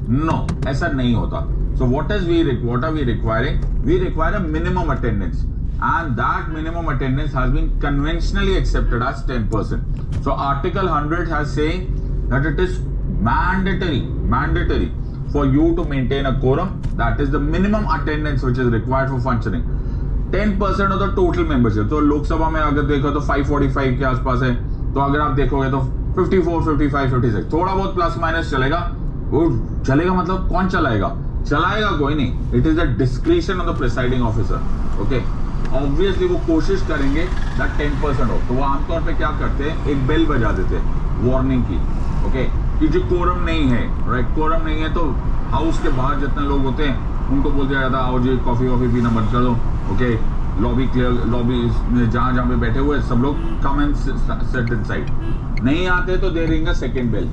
No, ऐसा नहीं होता. So what are we requiring? We require a minimum attendance, and that minimum attendance has been conventionally accepted as 10%. So Article 100 has saying that it is mandatory for you to maintain a quorum. That is the minimum attendance which is required for functioning. 10% of the total membership. तो लोकसभा में अगर देखो तो 545 के आसपास है, तो अगर आप देखोगे तो 54, 55, 56 थोड़ा बहुत प्लस माइनस चलेगा. वो चलेगा मतलब कौन चलाएगा? चलाएगा कोई नहीं. It is the discretion of the presiding officer. Okay, obviously वो कोशिश करेंगे दैट 10% हो. तो वो आमतौर पे क्या करते हैं, एक बेल बजा देते हैं वार्निंग की. ओके, कि जो कोरम नहीं है, राइट, कोरम नहीं है तो हाउस के बाहर जितने लोग होते हैं उनको बोल दिया जाता है आओ जी कॉफी वॉफी पीना बंद कर दो. ओके, लॉबी क्लियर, लॉबी में जहाँ पे बैठे हुए सब लोग कम एंड सेट इनसाइड. नहीं आते तो दे देंगे सेकेंड बेल.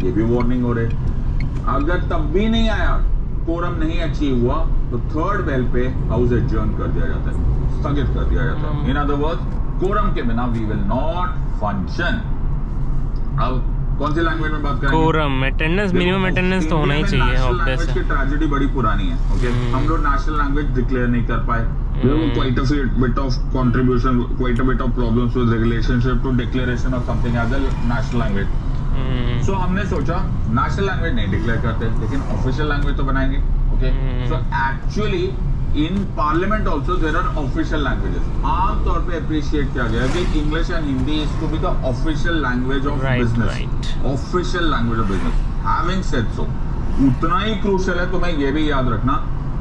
ये भी वार्निंग हो रहे. अगर तब भी नहीं आया, कोरम नहीं अचीव हुआ, तो थर्ड बेल पे हाउस एडजर्न कर दिया जाता है, स्थगित कर दिया जाता है. इन अदर वर्ड्स, कोरम के बिना वी विल नॉट फंक्शन. अब कौन सी लैंग्वेज में बात करेंगे? कोरम अटेंडेंस, मिनिमम अटेंडेंस तो होना ही चाहिए. लैंग्वेज की ट्रेजेडी बड़ी पुरानी है. ओके, हम लोग नेशनल लैंग्वेज डिक्लेयर नहीं कर पाए. quite a bit of contribution, quite a bit of problems with relationship to declaration of something as a national language. So हमने सोचा नेशनल लैंग्वेज नहीं डिक्लेयर करते, लेकिन ऑफिशियल लैंग्वेज तो बनाएंगे. Okay, so actually in parliament also there are official languages. आमतौर पे appreciate किया गया है कि English and Hindi is to be the official language of business. Official language of business. Having said so, उतना ही क्रूशियल है तुम्हें ये भी याद रखना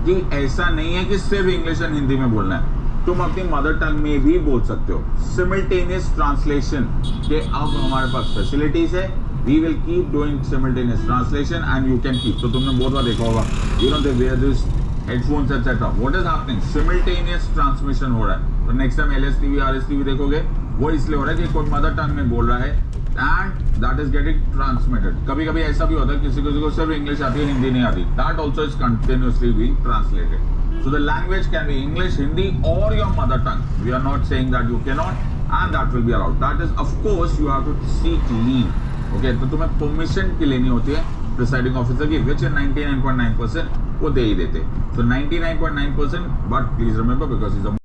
कि ऐसा नहीं है कि सिर्फ इंग्लिश एंड हिंदी में बोलना है. तुम अपनी मदर टंग में भी बोल सकते हो. सिमिल्टेनियस ट्रांसलेशन के अब हमारे पास फैसिलिटीज है. We will keep doing simultaneous translation and you can keep. तो तुमने बहुत बार देखा होगा, you know they wear this headphones etcetera. What is happening? Simultaneous transmission हो रहा है. तो नेक्स्ट टाइम LSTV RSTV देखोगे, वो इसलिए हो रहा है कि कोई मदर टंग में बोल रहा है and that is getting transmitted. कभी कभी ऐसा भी होता है किसी को सिर्फ इंग्लिश आती है, हिंदी नहीं आती. That also is continuously being translated. So the language can be English, Hindi or your mother tongue. We are not saying that you cannot, and that will be allowed. That is, of course, you have to seek leave. Okay, तो तुम्हें permission की लेनी होती है presiding officer की, which 99.9% वो दे ही देते. So 99.9%, but please remember because he's a